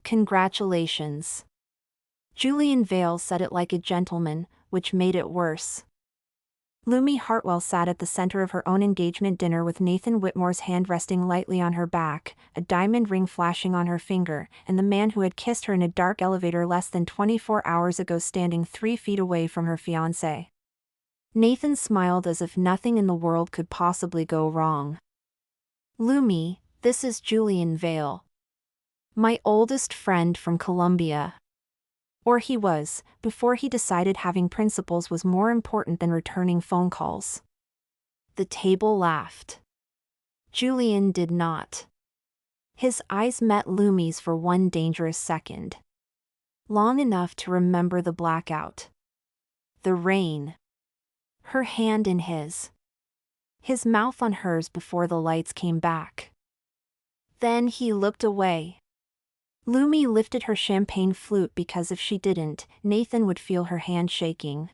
Congratulations. Julian Vail said it like a gentleman, which made it worse. Lumi Hartwell sat at the center of her own engagement dinner with Nathan Whitmore's hand resting lightly on her back, a diamond ring flashing on her finger, and the man who had kissed her in a dark elevator less than 24 hours ago standing 3 feet away from her fiancé. Nathan smiled as if nothing in the world could possibly go wrong. Lumi, this is Julian Vail. My oldest friend from Colombia. Or he was, before he decided having principles was more important than returning phone calls. The table laughed. Julian did not. His eyes met Lumi's for one dangerous second. Long enough to remember the blackout. The rain. Her hand in his. His mouth on hers before the lights came back. Then he looked away. Lumi lifted her champagne flute because if she didn't, Nathan would feel her hand shaking.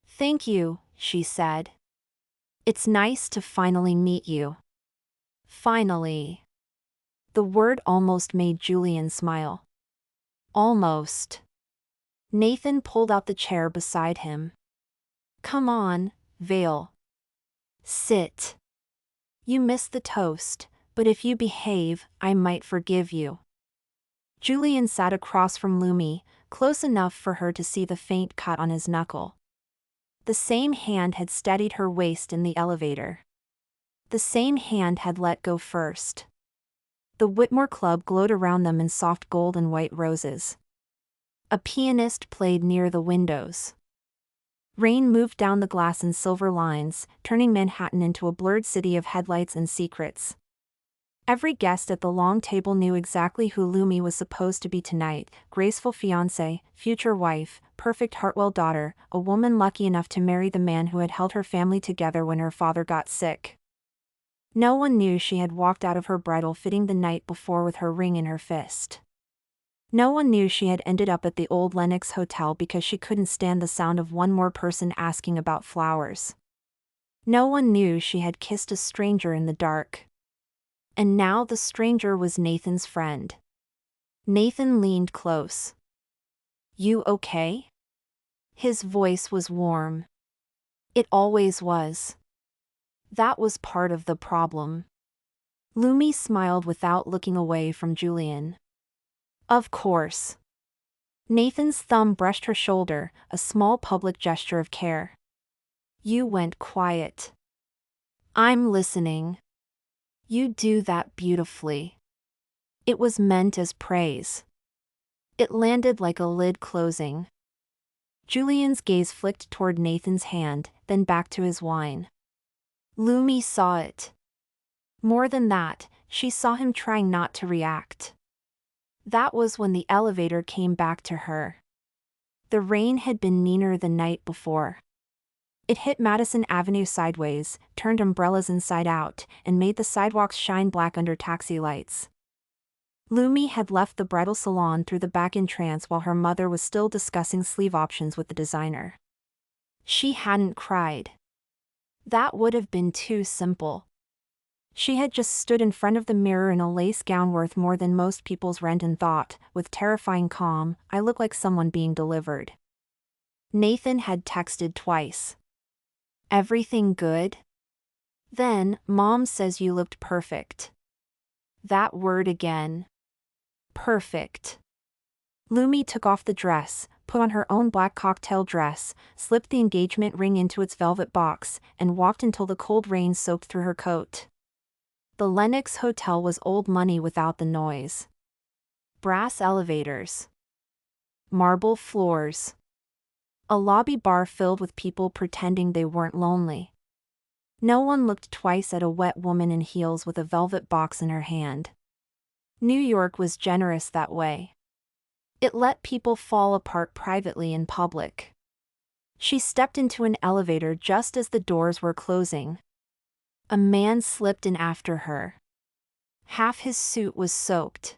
Thank you, she said. It's nice to finally meet you. Finally. The word almost made Julian smile. Almost. Nathan pulled out the chair beside him. Come on, Vail. Sit. You missed the toast, but if you behave, I might forgive you. Julian sat across from Lumi, close enough for her to see the faint cut on his knuckle. The same hand had steadied her waist in the elevator. The same hand had let go first. The Whitmore Club glowed around them in soft gold and white roses. A pianist played near the windows. Rain moved down the glass in silver lines, turning Manhattan into a blurred city of headlights and secrets. Every guest at the long table knew exactly who Lumi was supposed to be tonight: graceful fiancée, future wife, perfect Hartwell daughter, a woman lucky enough to marry the man who had held her family together when her father got sick. No one knew she had walked out of her bridal fitting the night before with her ring in her fist. No one knew she had ended up at the old Lenox Hotel because she couldn't stand the sound of one more person asking about flowers. No one knew she had kissed a stranger in the dark. And now the stranger was Nathan's friend. Nathan leaned close. You okay? His voice was warm. It always was. That was part of the problem. Lumi smiled without looking away from Julian. Of course. Nathan's thumb brushed her shoulder, a small public gesture of care. You went quiet. I'm listening. You do that beautifully. It was meant as praise. It landed like a lid closing. Julian's gaze flicked toward Nathan's hand, then back to his wine. Lumi saw it. More than that, she saw him trying not to react. That was when the elevator came back to her. The rain had been meaner the night before. It hit Madison Avenue sideways, turned umbrellas inside out, and made the sidewalks shine black under taxi lights. Lumi had left the bridal salon through the back entrance while her mother was still discussing sleeve options with the designer. She hadn't cried. That would have been too simple. She had just stood in front of the mirror in a lace gown worth more than most people's rent and thought, with terrifying calm, I look like someone being delivered. Nathan had texted twice. Everything good? Then, Mom says you looked perfect. That word again. Perfect. Lumi took off the dress, put on her own black cocktail dress, slipped the engagement ring into its velvet box, and walked until the cold rain soaked through her coat. The Lenox Hotel was old money without the noise. Brass elevators. Marble floors. A lobby bar filled with people pretending they weren't lonely. No one looked twice at a wet woman in heels with a velvet box in her hand. New York was generous that way. It let people fall apart privately in public. She stepped into an elevator just as the doors were closing. A man slipped in after her. Half his suit was soaked.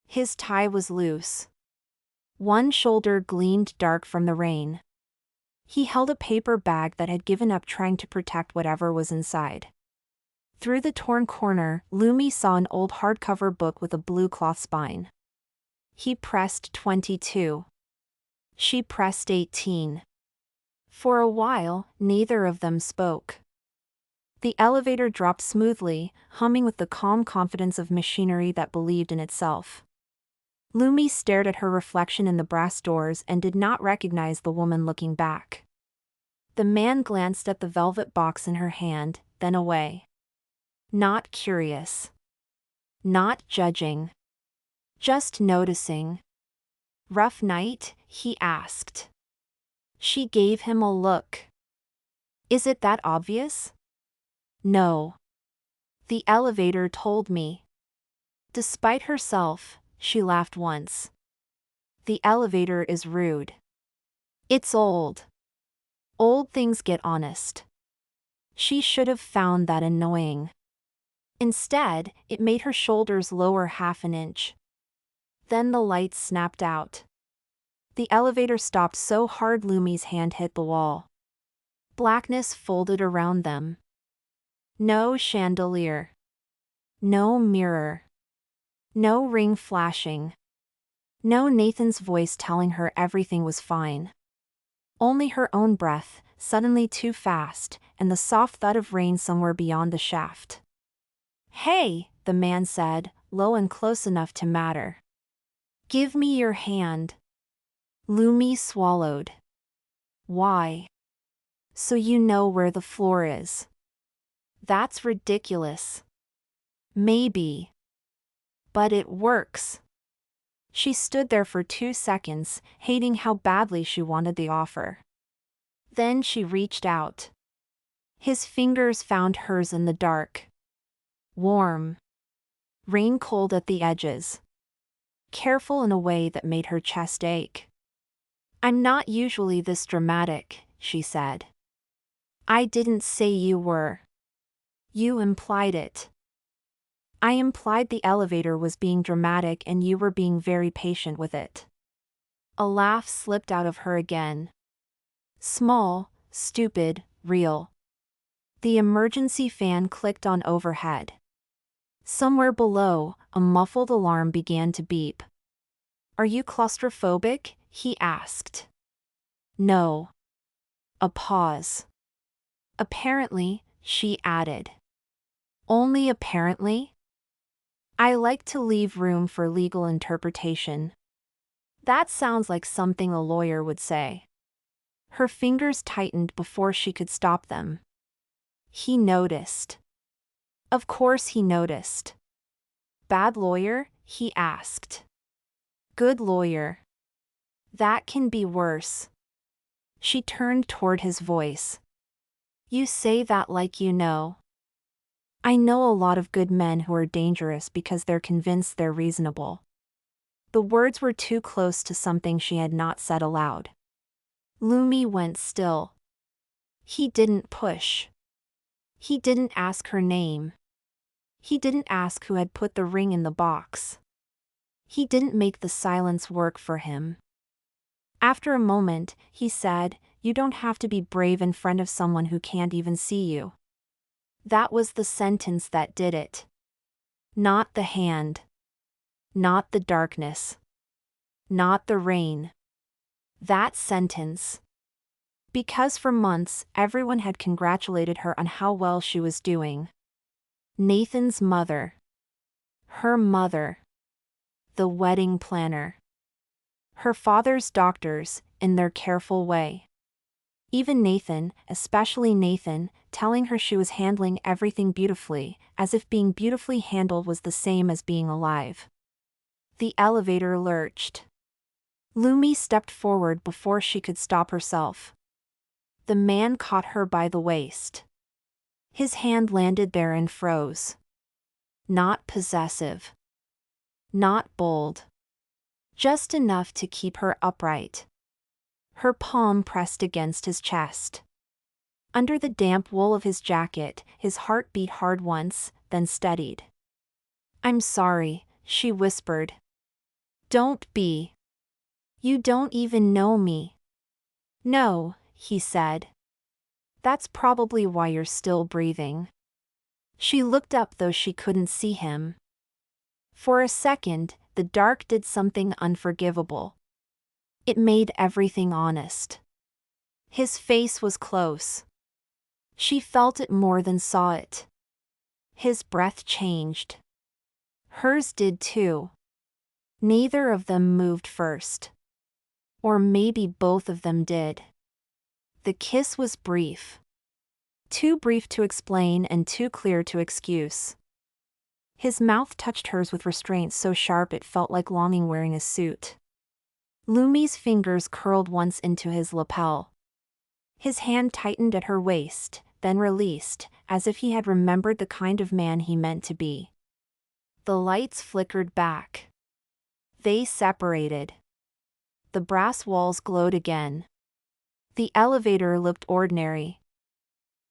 His tie was loose. One shoulder gleamed dark from the rain. He held a paper bag that had given up trying to protect whatever was inside. Through the torn corner, Lumi saw an old hardcover book with a blue cloth spine. He pressed 22. She pressed 18. For a while, neither of them spoke. The elevator dropped smoothly, humming with the calm confidence of machinery that believed in itself. Lumi stared at her reflection in the brass doors and did not recognize the woman looking back. The man glanced at the velvet box in her hand, then away. Not curious. Not judging. Just noticing. "Rough night?" he asked. She gave him a look. "Is it that obvious?" "No. The elevator told me." Despite herself, she laughed once. "The elevator is rude. It's old. Old things get honest." She should have found that annoying. Instead, it made her shoulders lower half an inch. Then the lights snapped out. The elevator stopped so hard Lumi's hand hit the wall. Blackness folded around them. No chandelier. No mirror. No ring flashing. No Nathan's voice telling her everything was fine. Only her own breath, suddenly too fast, and the soft thud of rain somewhere beyond the shaft. "Hey," the man said, low and close enough to matter. "Give me your hand." Lumi swallowed. "Why?" "So you know where the floor is." "That's ridiculous." "Maybe. But it works." She stood there for 2 seconds, hating how badly she wanted the offer. Then she reached out. His fingers found hers in the dark. Warm. Rain cold at the edges. Careful in a way that made her chest ache. "I'm not usually this dramatic," she said. "I didn't say you were. You implied it." "I implied the elevator was being dramatic and you were being very patient with it." A laugh slipped out of her again. Small, stupid, real. The emergency fan clicked on overhead. Somewhere below, a muffled alarm began to beep. "Are you claustrophobic?" he asked. "No." A pause. "Apparently," she added. "Only apparently?" "I like to leave room for legal interpretation." That sounds like something a lawyer would say. Her fingers tightened before she could stop them. He noticed. Of course he noticed. "Bad lawyer?" he asked. "Good lawyer." "That can be worse." She turned toward his voice. "You say that like you know." "I know a lot of good men who are dangerous because they're convinced they're reasonable." The words were too close to something she had not said aloud. Lumi went still. He didn't push. He didn't ask her name. He didn't ask who had put the ring in the box. He didn't make the silence work for him. After a moment, he said, "You don't have to be brave in front of someone who can't even see you." That was the sentence that did it. Not the hand. Not the darkness. Not the rain. That sentence. Because for months, everyone had congratulated her on how well she was doing. Nathan's mother. Her mother. The wedding planner. Her father's doctors, in their careful way. Even Nathan, especially Nathan, telling her she was handling everything beautifully, as if being beautifully handled was the same as being alive. The elevator lurched. Lumi stepped forward before she could stop herself. The man caught her by the waist. His hand landed there and froze. Not possessive. Not bold. Just enough to keep her upright. Her palm pressed against his chest. Under the damp wool of his jacket, his heart beat hard once, then steadied. "I'm sorry," she whispered. "Don't be. You don't even know me." "No," he said. "That's probably why you're still breathing." She looked up though she couldn't see him. For a second, The dark did something unforgivable. It made everything honest. His face was close. She felt it more than saw it. His breath changed. Hers did too. Neither of them moved first. Or maybe both of them did. The kiss was brief. Too brief to explain and too clear to excuse. His mouth touched hers with restraint so sharp it felt like longing wearing a suit. Lumi's fingers curled once into his lapel. His hand tightened at her waist, then released, as if he had remembered the kind of man he meant to be. The lights flickered back. They separated. The brass walls glowed again. The elevator looked ordinary.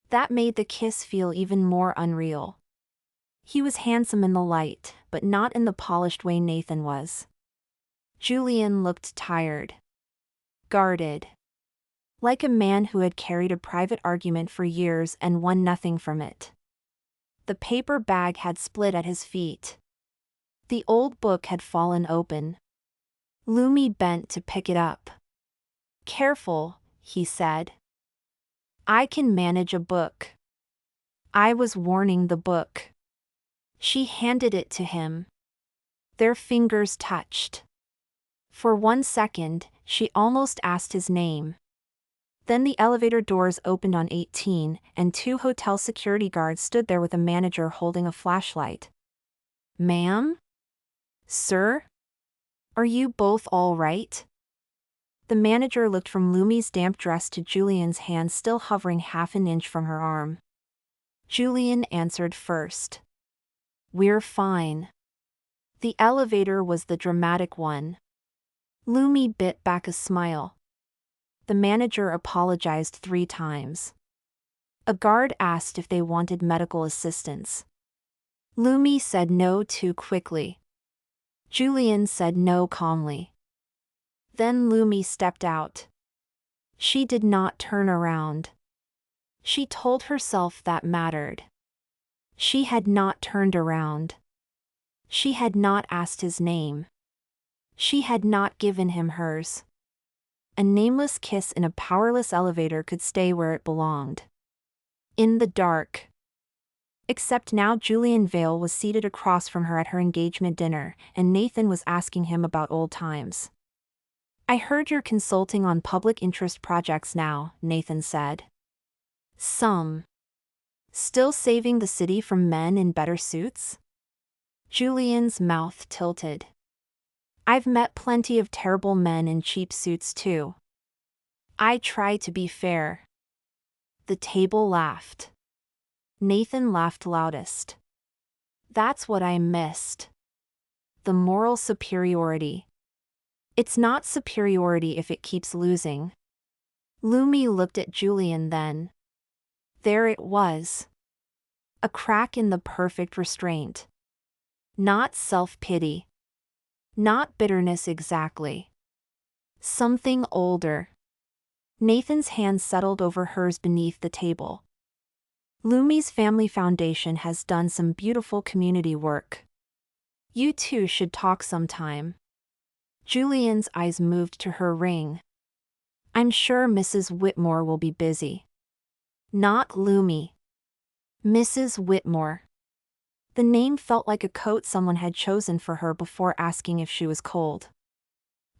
That made the kiss feel even more unreal. He was handsome in the light, but not in the polished way Nathan was. Julian looked tired. Guarded. Like a man who had carried a private argument for years and won nothing from it. The paper bag had split at his feet. The old book had fallen open. Lumi bent to pick it up. "Careful," he said. "I can manage a book." "I was warning the book." She handed it to him. Their fingers touched. For 1 second, she almost asked his name. Then the elevator doors opened on 18, and 2 hotel security guards stood there with a manager holding a flashlight. "Ma'am? Sir? Are you both all right?" The manager looked from Lumi's damp dress to Julian's hand still hovering half an inch from her arm. Julian answered first. "We're fine." The elevator was the dramatic one. Lumi bit back a smile. The manager apologized 3 times. A guard asked if they wanted medical assistance. Lumi said no too quickly. Julian said no calmly. Then Lumi stepped out. She did not turn around. She told herself that mattered. She had not turned around. She had not asked his name. She had not given him hers. A nameless kiss in a powerless elevator could stay where it belonged. In the dark. Except now Julian Vail was seated across from her at her engagement dinner, and Nathan was asking him about old times. "I heard you're consulting on public interest projects now," Nathan said. "Some. Still saving the city from men in better suits?" Julian's mouth tilted. "I've met plenty of terrible men in cheap suits too. I try to be fair." The table laughed. Nathan laughed loudest. "That's what I missed. The moral superiority. It's not superiority if it keeps losing." Lumi looked at Julian then. There it was. A crack in the perfect restraint. Not self-pity. Not bitterness exactly. Something older. Nathan's hand settled over hers beneath the table. "Lumi's Family Foundation has done some beautiful community work. You two should talk sometime." Julian's eyes moved to her ring. "I'm sure Mrs. Whitmore will be busy." "Not Lumi. Mrs. Whitmore." The name felt like a coat someone had chosen for her before asking if she was cold.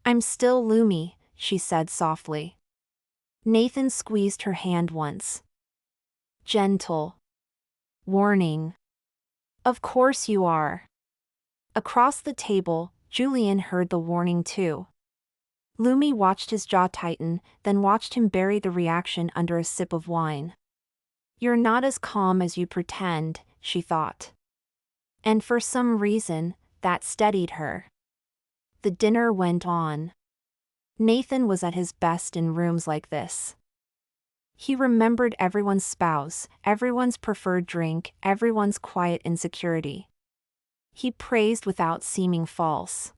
"I'm still Lumi," she said softly. Nathan squeezed her hand once. Gentle. Warning. "Of course you are." Across the table, Julian heard the warning too. Lumi watched his jaw tighten, then watched him bury the reaction under a sip of wine. "You're not as calm as you pretend," she thought. And for some reason, that steadied her. The dinner went on. Nathan was at his best in rooms like this. He remembered everyone's spouse, everyone's preferred drink, everyone's quiet insecurity. He praised without seeming false.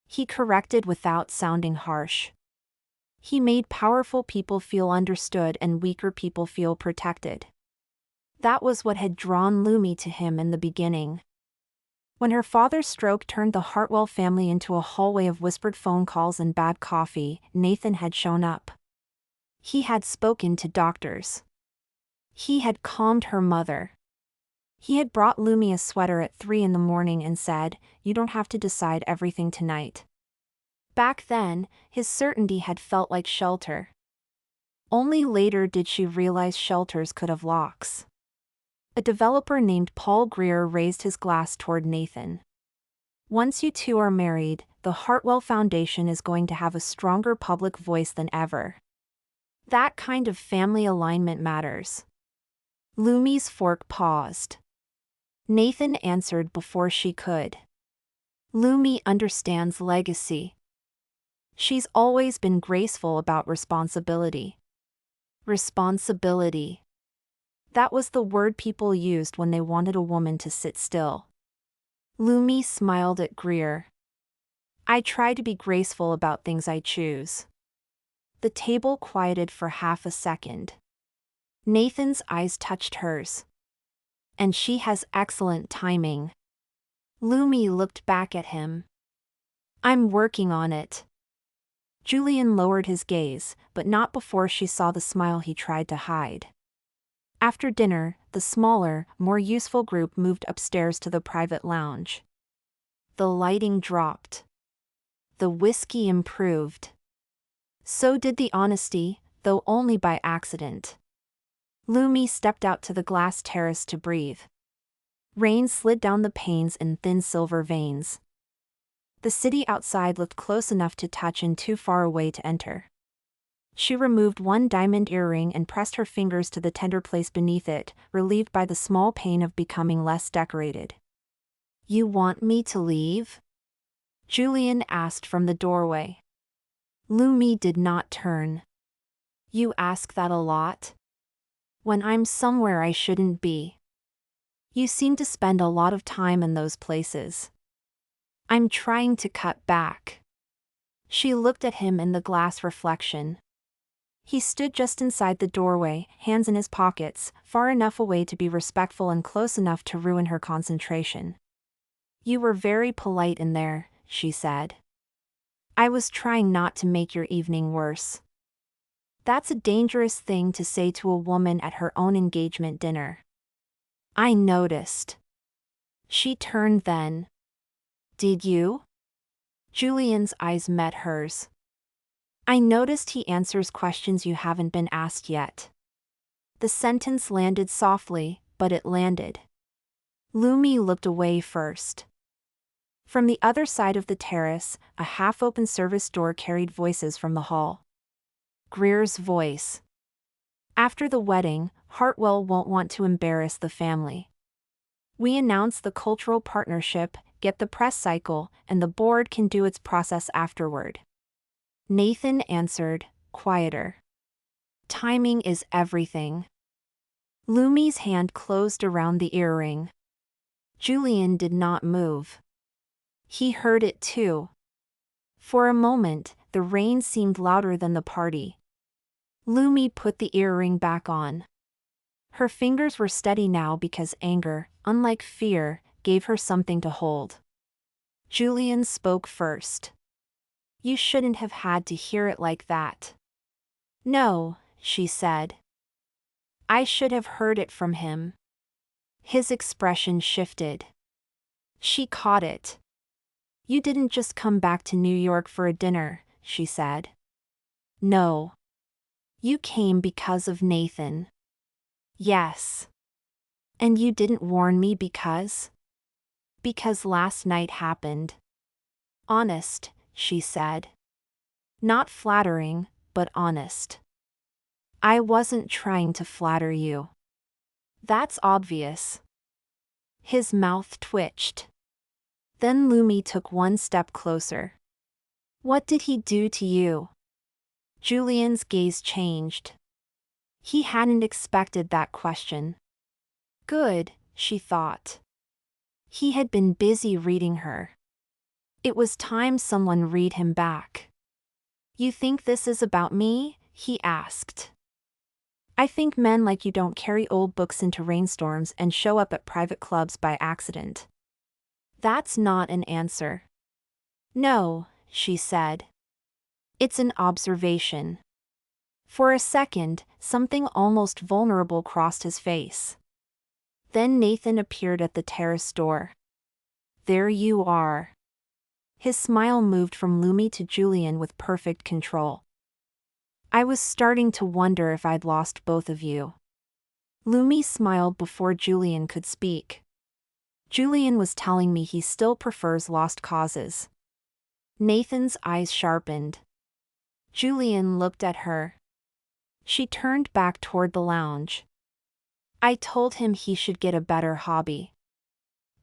He corrected without sounding harsh. He made powerful people feel understood and weaker people feel protected. That was what had drawn Lumi to him in the beginning. When her father's stroke turned the Hartwell family into a hallway of whispered phone calls and bad coffee, Nathan had shown up. He had spoken to doctors. He had calmed her mother. He had brought Lumi a sweater at 3 in the morning and said, "You don't have to decide everything tonight." Back then, his certainty had felt like shelter. Only later did she realize shelters could have locks. A developer named Paul Greer raised his glass toward Nathan. "Once you two are married, the Hartwell Foundation is going to have a stronger public voice than ever. That kind of family alignment matters." Lumi's fork paused. Nathan answered before she could. "Lumi understands legacy. She's always been graceful about responsibility." Responsibility. That was the word people used when they wanted a woman to sit still. Lumi smiled at Greer. "I try to be graceful about things I choose." The table quieted for half a second. Nathan's eyes touched hers. "And she has excellent timing." Lumi looked back at him. "I'm working on it." Julian lowered his gaze, but not before she saw the smile he tried to hide. After dinner, the smaller, more useful group moved upstairs to the private lounge. The lighting dropped. The whiskey improved. So did the honesty, though only by accident. Lumi stepped out to the glass terrace to breathe. Rain slid down the panes in thin silver veins. The city outside looked close enough to touch and too far away to enter. She removed one diamond earring and pressed her fingers to the tender place beneath it, relieved by the small pain of becoming less decorated. "You want me to leave?" Julian asked from the doorway. Lumi did not turn. "You ask that a lot? When I'm somewhere I shouldn't be. You seem to spend a lot of time in those places." "I'm trying to cut back." She looked at him in the glass reflection. He stood just inside the doorway, hands in his pockets, far enough away to be respectful and close enough to ruin her concentration. "You were very polite in there," she said. "I was trying not to make your evening worse." That's a dangerous thing to say to a woman at her own engagement dinner. "I noticed." She turned then. "Did you?" Julian's eyes met hers. "I noticed he answers questions you haven't been asked yet." The sentence landed softly, but it landed. Lumi looked away first. From the other side of the terrace, a half-open service door carried voices from the hall. Greer's voice. "After the wedding, Hartwell won't want to embarrass the family. We announce the cultural partnership, get the press cycle, and the board can do its process afterward." Nathan answered, quieter. "Timing is everything." Lumi's hand closed around the earring. Julian did not move. He heard it too. For a moment, the rain seemed louder than the party. Lumi put the earring back on. Her fingers were steady now because anger, unlike fear, gave her something to hold. Julian spoke first. "You shouldn't have had to hear it like that." "No," she said. "I should have heard it from him." His expression shifted. She caught it. "You didn't just come back to New York for a dinner," she said. "No. You came because of Nathan." "Yes." "And you didn't warn me because?" "Because last night happened." "Honest," she said. "Not flattering, but honest." "I wasn't trying to flatter you." "That's obvious." His mouth twitched. Then Lumi took one step closer. "What did he do to you?" Julian's gaze changed. He hadn't expected that question. Good, she thought. He had been busy reading her. It was time someone read him back. "You think this is about me?" he asked. "I think men like you don't carry old books into rainstorms and show up at private clubs by accident." That's not an answer. No, she said. It's an observation. For a second, something almost vulnerable crossed his face. Then Nathan appeared at the terrace door. There you are. His smile moved from Lumi to Julian with perfect control. I was starting to wonder if I'd lost both of you. Lumi smiled before Julian could speak. Julian was telling me he still prefers lost causes. Nathan's eyes sharpened. Julian looked at her. She turned back toward the lounge. I told him he should get a better hobby.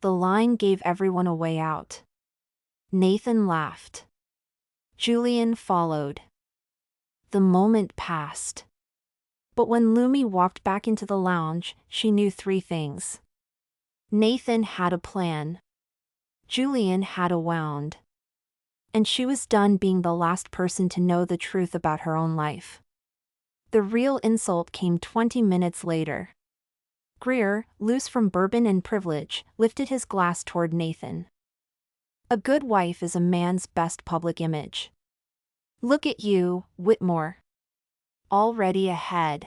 The line gave everyone a way out. Nathan laughed. Julian followed. The moment passed. But when Lumi walked back into the lounge, she knew 3 things. Nathan had a plan. Julian had a wound. And she was done being the last person to know the truth about her own life. The real insult came 20 minutes later. Greer, loose from bourbon and privilege, lifted his glass toward Nathan. A good wife is a man's best public image. Look at you, Whitmore. Already ahead.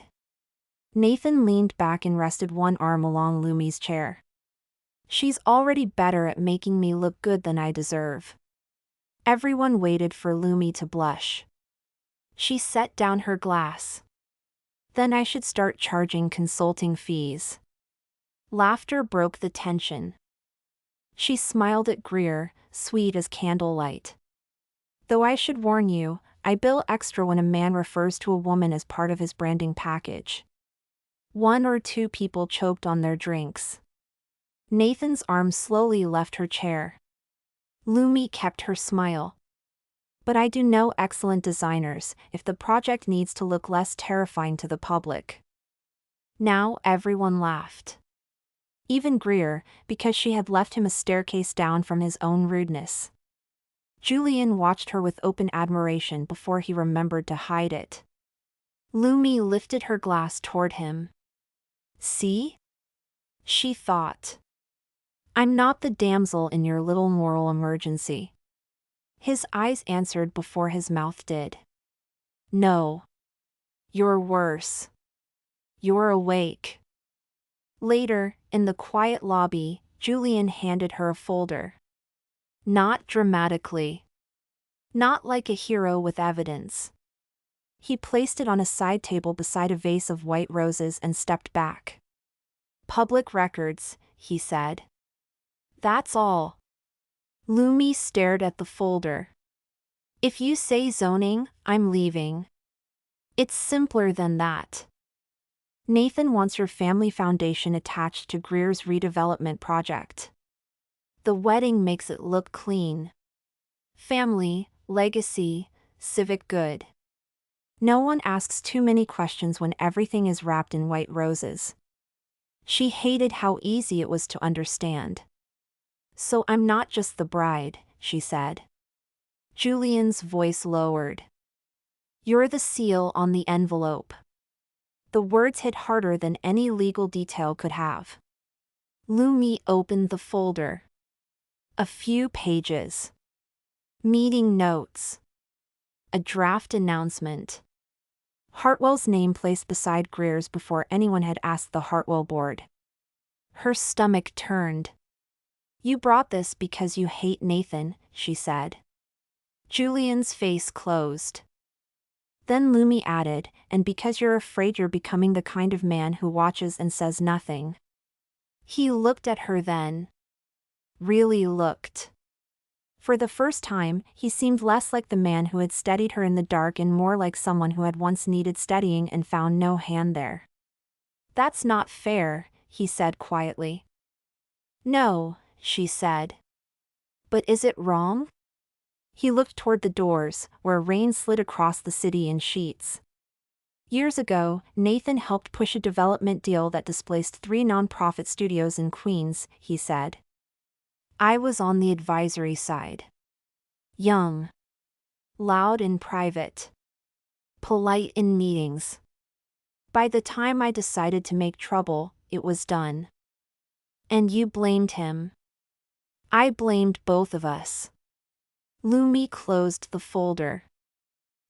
Nathan leaned back and rested one arm along Lumi's chair. She's already better at making me look good than I deserve. Everyone waited for Lumi to blush. She set down her glass. Then I should start charging consulting fees. Laughter broke the tension. She smiled at Greer, sweet as candlelight. Though I should warn you, I bill extra when a man refers to a woman as part of his branding package. 1 or 2 people choked on their drinks. Nathan's arm slowly left her chair. Lumi kept her smile. But I do know excellent designers if the project needs to look less terrifying to the public. Now everyone laughed. Even Greer, because she had left him a staircase down from his own rudeness. Julian watched her with open admiration before he remembered to hide it. Lumi lifted her glass toward him. See? She thought. I'm not the damsel in your little moral emergency. His eyes answered before his mouth did. No. You're worse. You're awake. Later, in the quiet lobby, Julian handed her a folder. Not dramatically. Not like a hero with evidence. He placed it on a side table beside a vase of white roses and stepped back. Public records, he said. That's all. Lumi stared at the folder. If you say zoning, I'm leaving. It's simpler than that. Nathan wants your family foundation attached to Greer's redevelopment project. The wedding makes it look clean. Family, legacy, civic good. No one asks too many questions when everything is wrapped in white roses. She hated how easy it was to understand. So I'm not just the bride, she said. Julian's voice lowered. You're the seal on the envelope. The words hit harder than any legal detail could have. Lumi opened the folder. A few pages. Meeting notes. A draft announcement. Hartwell's name placed beside Greer's before anyone had asked the Hartwell board. Her stomach turned. You brought this because you hate Nathan, she said. Julian's face closed. Then Lumi added, and because you're afraid you're becoming the kind of man who watches and says nothing. He looked at her then. Really looked. For the first time, he seemed less like the man who had steadied her in the dark and more like someone who had once needed steadying and found no hand there. That's not fair, he said quietly. No, she said. But is it wrong? He looked toward the doors, where rain slid across the city in sheets. Years ago, Nathan helped push a development deal that displaced 3 nonprofit studios in Queens, he said. I was on the advisory side. Young. Loud in private. Polite in meetings. By the time I decided to make trouble, it was done. And you blamed him. I blamed both of us. Lumi closed the folder.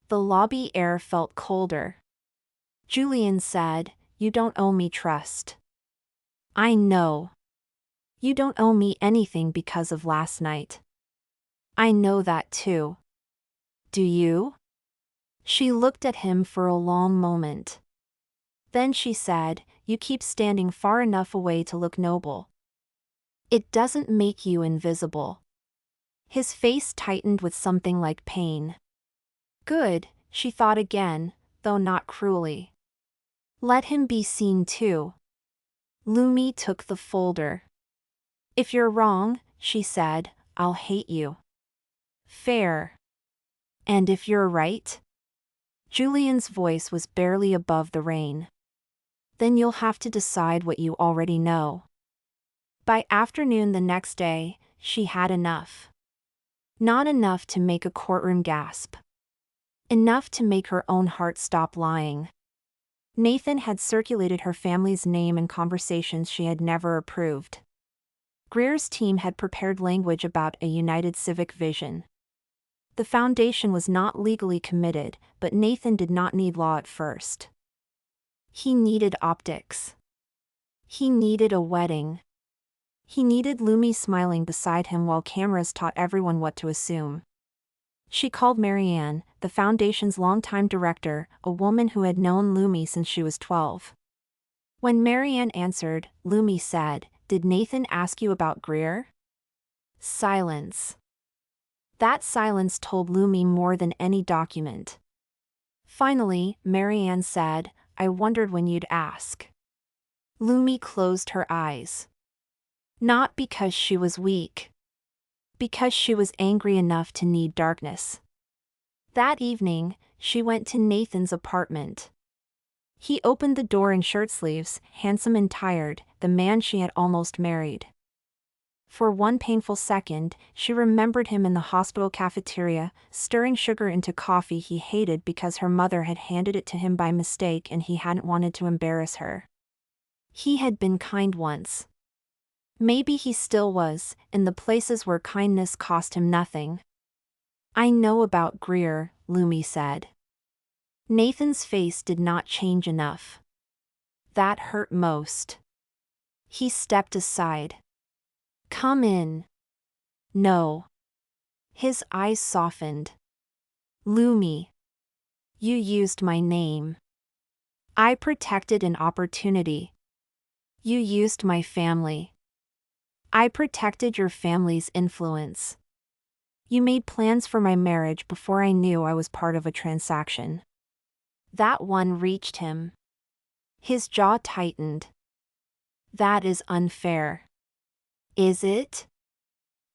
The lobby air felt colder. Julian said, "You don't owe me trust." "I know. You don't owe me anything because of last night." "I know that too." "Do you?" She looked at him for a long moment. Then she said, "You keep standing far enough away to look noble. It doesn't make you invisible." His face tightened with something like pain. Good, she thought again, though not cruelly. Let him be seen too. Lumi took the folder. "If you're wrong," she said, "I'll hate you." Fair. "And if you're right?" Julian's voice was barely above the rain. "Then you'll have to decide what you already know." By afternoon the next day, she had enough. Not enough to make a courtroom gasp. Enough to make her own heart stop lying. Nathan had circulated her family's name in conversations she had never approved. Greer's team had prepared language about a united civic vision. The foundation was not legally committed, but Nathan did not need law at first. He needed optics. He needed a wedding. He needed Lumi smiling beside him while cameras taught everyone what to assume. She called Marianne, the foundation's longtime director, a woman who had known Lumi since she was 12. When Marianne answered, Lumi said, "Did Nathan ask you about Greer?" Silence. That silence told Lumi more than any document. Finally, Marianne said, "I wondered when you'd ask." Lumi closed her eyes. Not because she was weak. Because she was angry enough to need darkness. That evening, she went to Nathan's apartment. He opened the door in shirt sleeves, handsome and tired, the man she had almost married. For one painful second, she remembered him in the hospital cafeteria, stirring sugar into coffee he hated because her mother had handed it to him by mistake and he hadn't wanted to embarrass her. He had been kind once. Maybe he still was, in the places where kindness cost him nothing. "I know about Greer," Lumi said. Nathan's face did not change enough. That hurt most. He stepped aside. "Come in." "No." His eyes softened. "Lumi. You used my name. I protected an opportunity. You used my family. I protected your family's influence. You made plans for my marriage before I knew I was part of a transaction." That one reached him. His jaw tightened. "That is unfair." "Is it?"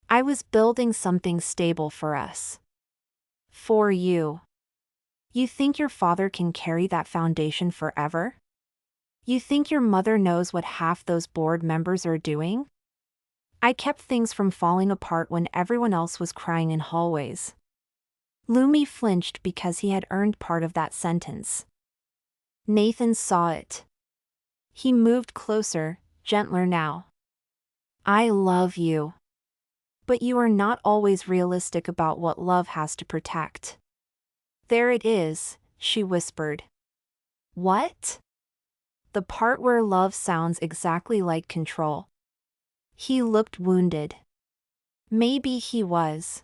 "I was building something stable for us. For you. You think your father can carry that foundation forever? You think your mother knows what half those board members are doing? I kept things from falling apart when everyone else was crying in hallways." Lumi flinched because he had earned part of that sentence. Nathan saw it. He moved closer, gentler now. "I love you. But you are not always realistic about what love has to protect." "There it is," she whispered. "What?" "The part where love sounds exactly like control." He looked wounded. Maybe he was.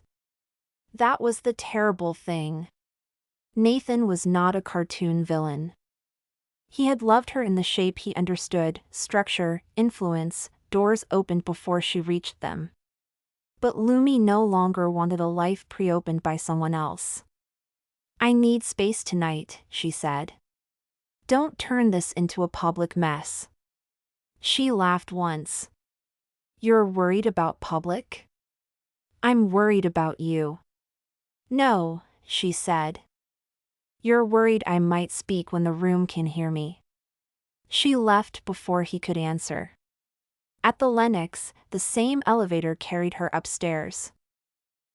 That was the terrible thing. Nathan was not a cartoon villain. He had loved her in the shape he understood, structure, influence, doors opened before she reached them. But Lumi no longer wanted a life pre-opened by someone else. "I need space tonight," she said. "Don't turn this into a public mess." She laughed once. "You're worried about public?" "I'm worried about you." "No," she said. "You're worried I might speak when the room can hear me." She left before he could answer. At the Lenox, the same elevator carried her upstairs.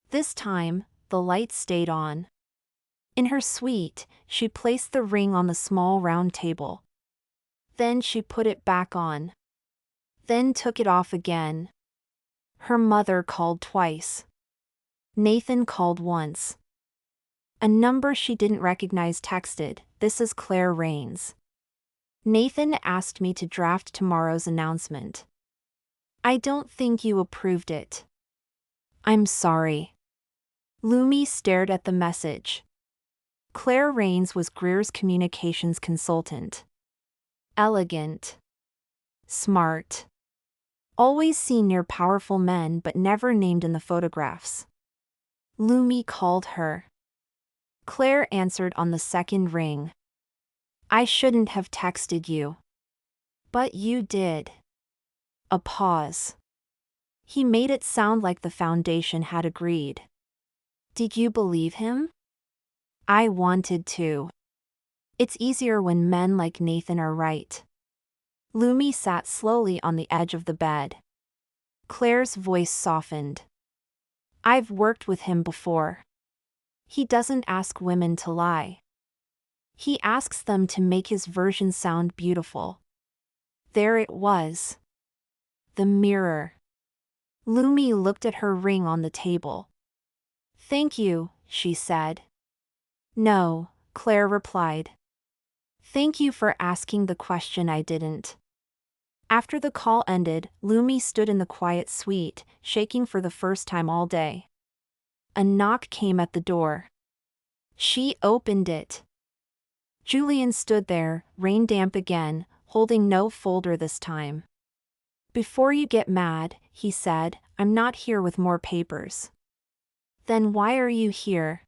This time, the lights stayed on. In her suite, she placed the ring on the small round table. Then she put it back on. Then took it off again. Her mother called twice. Nathan called once. A number she didn't recognize texted, "This is Claire Rains. Nathan asked me to draft tomorrow's announcement. I don't think you approved it. I'm sorry." Lumi stared at the message. Claire Rains was Greer's communications consultant. Elegant. Smart. Always seen near powerful men but never named in the photographs. Lumi called her. Claire answered on the second ring. "I shouldn't have texted you. But you did." A pause. He made it sound like the foundation had agreed. "Did you believe him?" "I wanted to. It's easier when men like Nathan are right." Lumi sat slowly on the edge of the bed. Claire's voice softened. "I've worked with him before. He doesn't ask women to lie. He asks them to make his version sound beautiful." There it was. The mirror. Lumi looked at her ring on the table. "Thank you," she said. "No," Claire replied. "Thank you for asking the question I didn't." After the call ended, Lumi stood in the quiet suite, shaking for the first time all day. A knock came at the door. She opened it. Julian stood there, rain damp again, holding no folder this time. "Before you get mad," he said, "I'm not here with more papers." "Then why are you here?"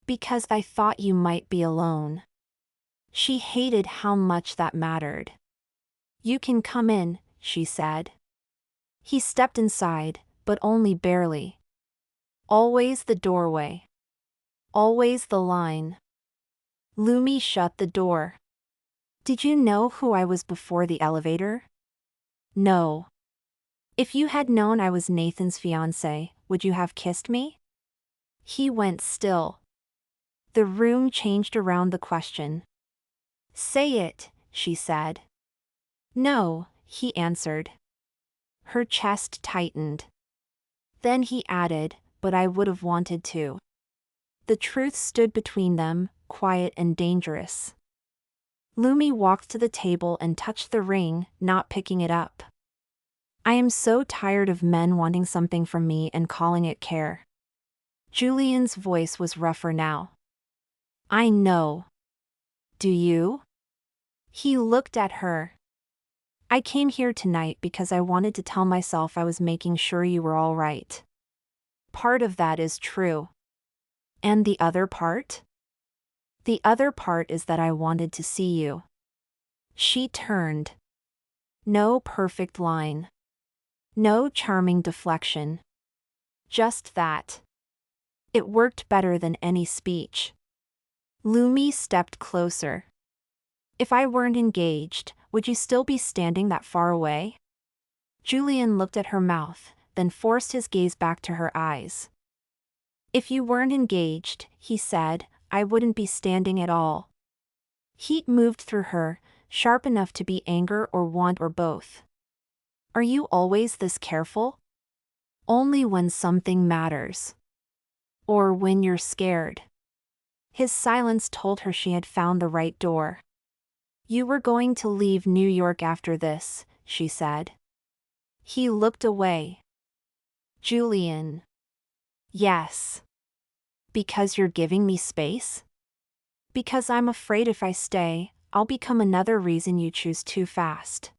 "Because I thought you might be alone." She hated how much that mattered. "You can come in," she said. He stepped inside, but only barely. Always the doorway. Always the line. Lumi shut the door. "Did you know who I was before the elevator?" "No." "If you had known I was Nathan's fiancé, would you have kissed me?" He went still. The room changed around the question. "Say it," she said. "No," he answered. Her chest tightened. Then he added, "But I would have wanted to." The truth stood between them, quiet and dangerous. Lumi walked to the table and touched the ring, not picking it up. "I am so tired of men wanting something from me and calling it care." Julian's voice was rougher now. "I know. Do you?" He looked at her. "I came here tonight because I wanted to tell myself I was making sure you were all right. Part of that is true. And the other part?" "The other part is that I wanted to see you." She turned. No perfect line. No charming deflection. Just that. It worked better than any speech. Lumi stepped closer. "If I weren't engaged, would you still be standing that far away?" Julian looked at her mouth, then forced his gaze back to her eyes. "If you weren't engaged," he said, "I wouldn't be standing at all." Heat moved through her, sharp enough to be anger or want or both. "Are you always this careful?" "Only when something matters. Or when you're scared." His silence told her she had found the right door. "You were going to leave New York after this," she said. He looked away. "Julian." "Yes." "Because you're giving me space?" "Because I'm afraid if I stay, I'll become another reason you choose too fast."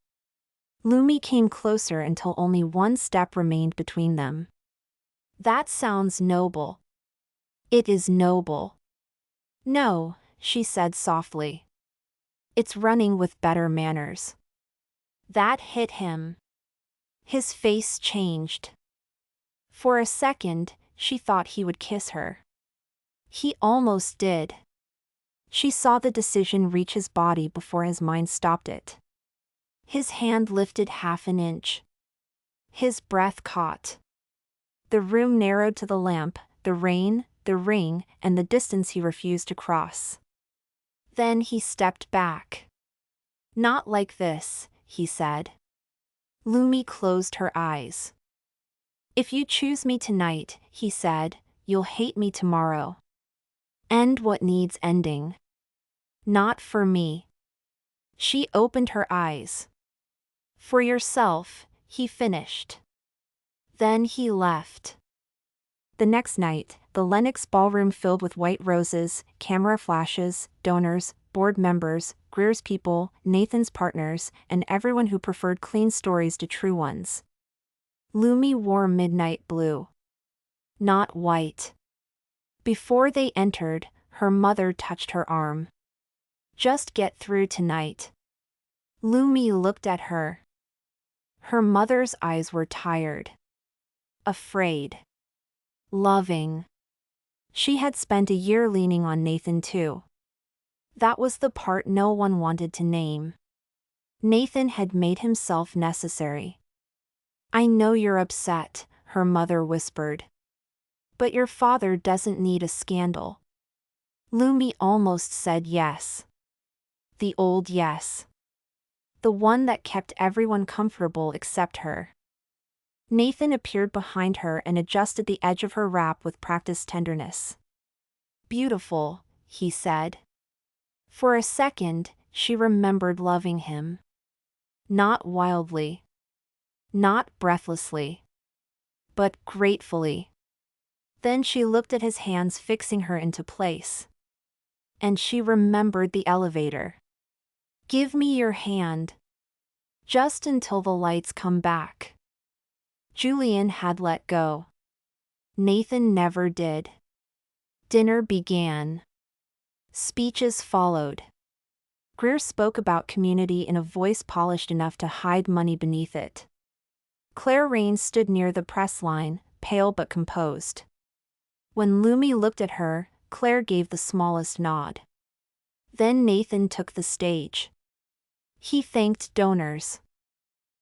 Lumi came closer until only one step remained between them. "That sounds noble." "It is noble." "No," she said softly. "It's running with better manners." That hit him. His face changed. For a second, she thought he would kiss her. He almost did. She saw the decision reach his body before his mind stopped it. His hand lifted half an inch. His breath caught. The room narrowed to the lamp, the rain, the ring, and the distance he refused to cross. Then he stepped back. "Not like this," he said. Lumi closed her eyes. If you choose me tonight, he said, you'll hate me tomorrow. End what needs ending. Not for me. She opened her eyes. For yourself, he finished. Then he left. The next night, the Lennox ballroom filled with white roses, camera flashes, donors, board members, Greer's people, Nathan's partners, and everyone who preferred clean stories to true ones. Lumi wore midnight blue. Not white. Before they entered, her mother touched her arm. Just get through tonight. Lumi looked at her. Her mother's eyes were tired. Afraid. Loving. She had spent a year leaning on Nathan too. That was the part no one wanted to name. Nathan had made himself necessary. I know you're upset, her mother whispered. But your father doesn't need a scandal. Lumi almost said yes. The old yes. The one that kept everyone comfortable except her. Nathan appeared behind her and adjusted the edge of her wrap with practiced tenderness. Beautiful, he said. For a second, she remembered loving him. Not wildly. Not breathlessly. But gratefully. Then she looked at his hands fixing her into place. And she remembered the elevator. Give me your hand. Just until the lights come back. Julian had let go. Nathan never did. Dinner began. Speeches followed. Greer spoke about community in a voice polished enough to hide money beneath it. Claire Rains stood near the press line, pale but composed. When Lumi looked at her, Claire gave the smallest nod. Then Nathan took the stage. He thanked donors.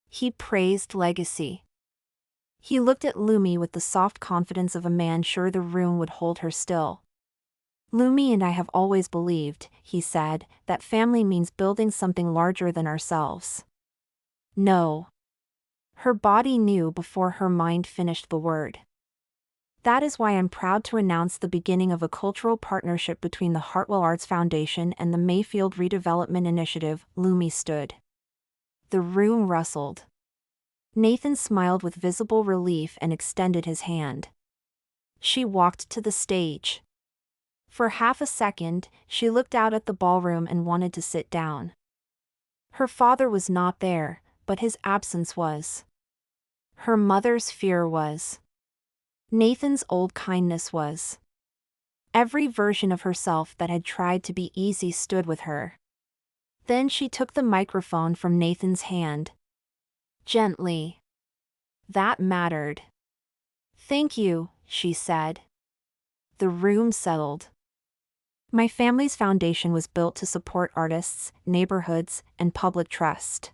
He praised legacy. He looked at Lumi with the soft confidence of a man sure the room would hold her still. Lumi and I have always believed, he said, that family means building something larger than ourselves. No. Her body knew before her mind finished the word. That is why I'm proud to announce the beginning of a cultural partnership between the Hartwell Arts Foundation and the Mayfield Redevelopment Initiative. Lumi stood. The room rustled. Nathan smiled with visible relief and extended his hand. She walked to the stage. For half a second, she looked out at the ballroom and wanted to sit down. Her father was not there, but his absence was. Her mother's fear was. Nathan's old kindness was. Every version of herself that had tried to be easy stood with her. Then she took the microphone from Nathan's hand. Gently. That mattered. Thank you, she said. The room settled. My family's foundation was built to support artists, neighborhoods, and public trust.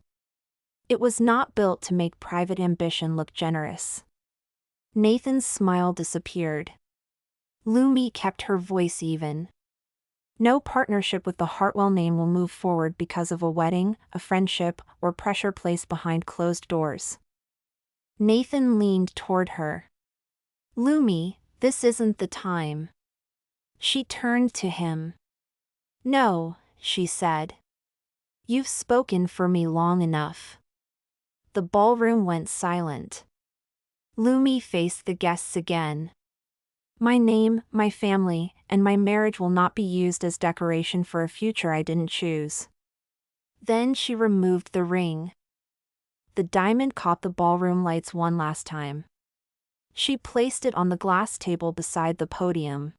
It was not built to make private ambition look generous. Nathan's smile disappeared. Lumi kept her voice even. No partnership with the Hartwell name will move forward because of a wedding, a friendship, or pressure placed behind closed doors. Nathan leaned toward her. Lumi, this isn't the time. She turned to him. No, she said. You've spoken for me long enough. The ballroom went silent. Lumi faced the guests again. My name, my family, and my marriage will not be used as decoration for a future I didn't choose. Then she removed the ring. The diamond caught the ballroom lights one last time. She placed it on the glass table beside the podium.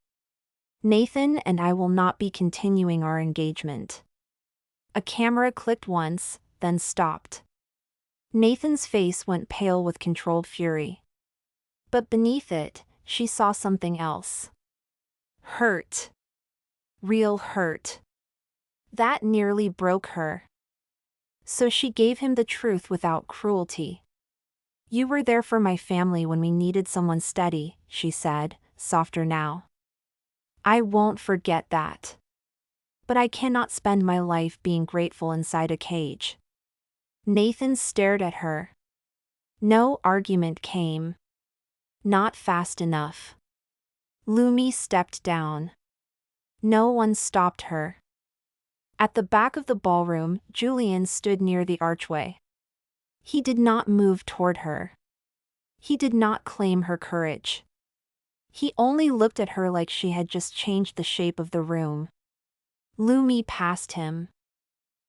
Nathan and I will not be continuing our engagement. A camera clicked once, then stopped. Nathan's face went pale with controlled fury. But beneath it, she saw something else. Hurt. Real hurt. That nearly broke her. So she gave him the truth without cruelty. You were there for my family when we needed someone steady, she said, softer now. I won't forget that. But I cannot spend my life being grateful inside a cage. Nathan stared at her. No argument came. Not fast enough. Lumi stepped down. No one stopped her. At the back of the ballroom, Julian stood near the archway. He did not move toward her. He did not claim her courage. He only looked at her like she had just changed the shape of the room. Lumi passed him.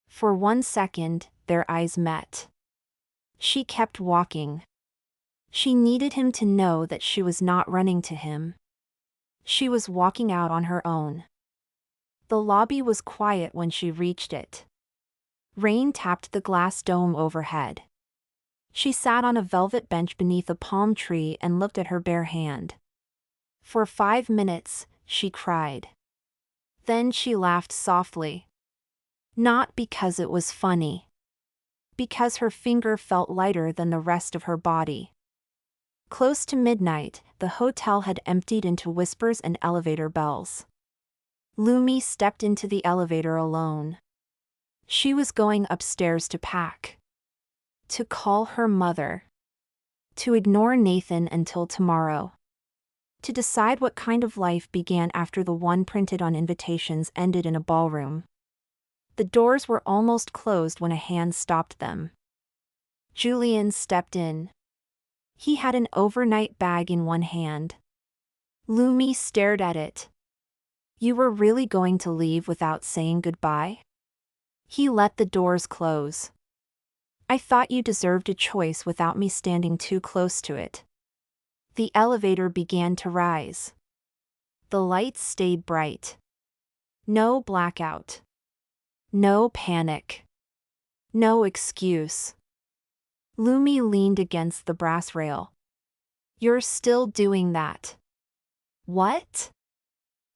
For 1 second, their eyes met. She kept walking. She needed him to know that she was not running to him. She was walking out on her own. The lobby was quiet when she reached it. Rain tapped the glass dome overhead. She sat on a velvet bench beneath a palm tree and looked at her bare hand. For 5 minutes, she cried. Then she laughed softly. Not because it was funny. Because her finger felt lighter than the rest of her body. Close to midnight, the hotel had emptied into whispers and elevator bells. Lumi stepped into the elevator alone. She was going upstairs to pack. To call her mother. To ignore Nathan until tomorrow. To decide what kind of life began after the one printed on invitations ended in a ballroom. The doors were almost closed when a hand stopped them. Julian stepped in. He had an overnight bag in one hand. Lumi stared at it. You were really going to leave without saying goodbye? He let the doors close. I thought you deserved a choice without me standing too close to it. The elevator began to rise. The lights stayed bright. No blackout. No panic. No excuse. Lumi leaned against the brass rail. You're still doing that. What?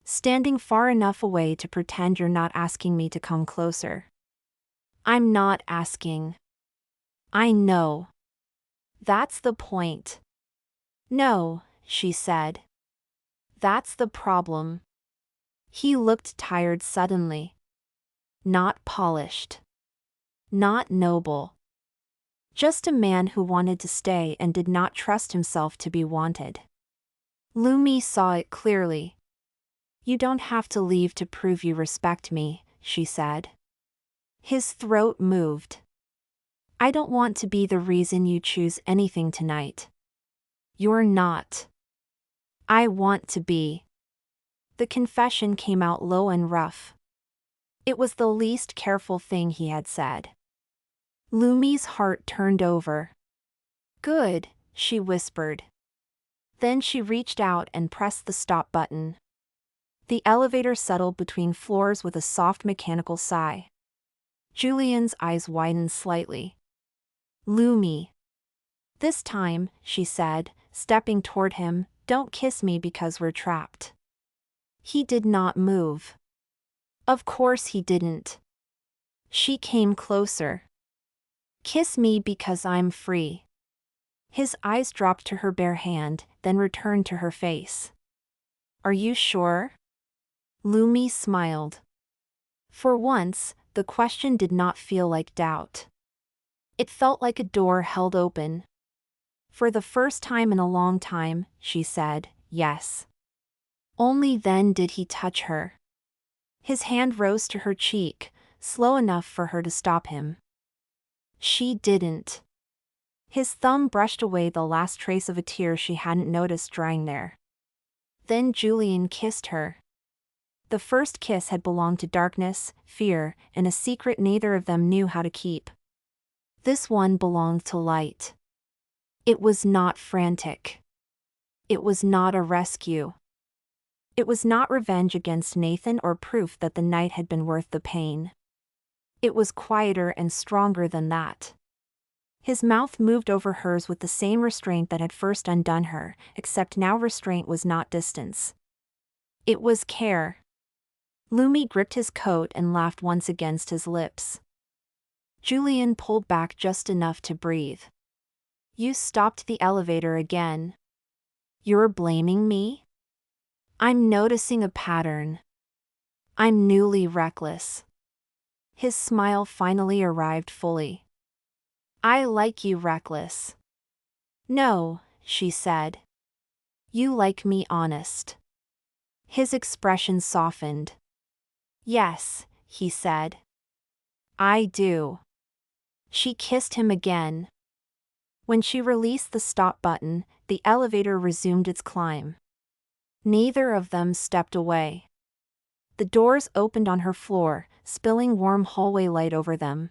Standing far enough away to pretend you're not asking me to come closer. I'm not asking. I know. That's the point. No, she said. That's the problem. He looked tired suddenly. Not polished. Not noble. Just a man who wanted to stay and did not trust himself to be wanted. Lumi saw it clearly. You don't have to leave to prove you respect me, she said. His throat moved. I don't want to be the reason you choose anything tonight. You're not. I want to be. The confession came out low and rough. It was the least careful thing he had said. Lumi's heart turned over. Good, she whispered. Then she reached out and pressed the stop button. The elevator settled between floors with a soft mechanical sigh. Julian's eyes widened slightly. Lumi. This time, she said, stepping toward him, don't kiss me because we're trapped. He did not move. Of course he didn't. She came closer. Kiss me because I'm free. His eyes dropped to her bare hand, then returned to her face. Are you sure? Lumi smiled. For once, the question did not feel like doubt. It felt like a door held open. For the first time in a long time, she said, yes. Only then did he touch her. His hand rose to her cheek, slow enough for her to stop him. She didn't. His thumb brushed away the last trace of a tear she hadn't noticed drying there. Then Julian kissed her. The first kiss had belonged to darkness, fear, and a secret neither of them knew how to keep. This one belonged to light. It was not frantic. It was not a rescue. It was not revenge against Nathan or proof that the night had been worth the pain. It was quieter and stronger than that. His mouth moved over hers with the same restraint that had first undone her, except now restraint was not distance. It was care. Lumi gripped his coat and laughed once against his lips. Julian pulled back just enough to breathe. You stopped the elevator again. You're blaming me? I'm noticing a pattern. I'm newly reckless. His smile finally arrived fully. I like you reckless. No, she said. You like me honest. His expression softened. Yes, he said. I do. She kissed him again. When she released the stop button, the elevator resumed its climb. Neither of them stepped away. The doors opened on her floor, spilling warm hallway light over them.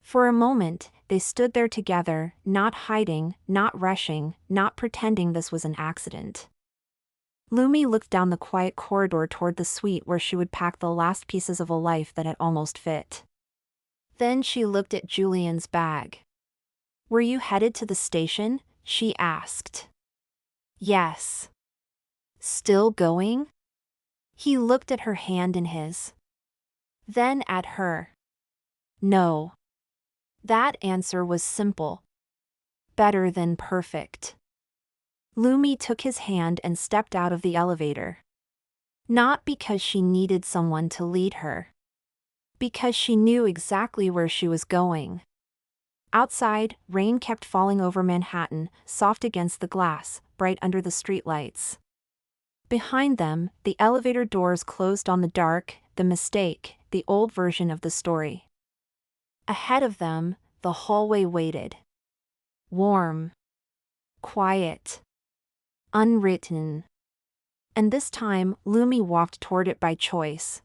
For a moment, they stood there together, not hiding, not rushing, not pretending this was an accident. Lumi looked down the quiet corridor toward the suite where she would pack the last pieces of a life that had almost fit. Then she looked at Julian's bag. Were you headed to the station? She asked. Yes. Still going? He looked at her hand in his. Then at her. No. That answer was simple. Better than perfect. Lumi took his hand and stepped out of the elevator. Not because she needed someone to lead her. Because she knew exactly where she was going. Outside, rain kept falling over Manhattan, soft against the glass, bright under the streetlights. Behind them, the elevator doors closed on the dark, the mistake, the old version of the story. Ahead of them, the hallway waited. Warm. Quiet. Unwritten. And this time, Lumi walked toward it by choice.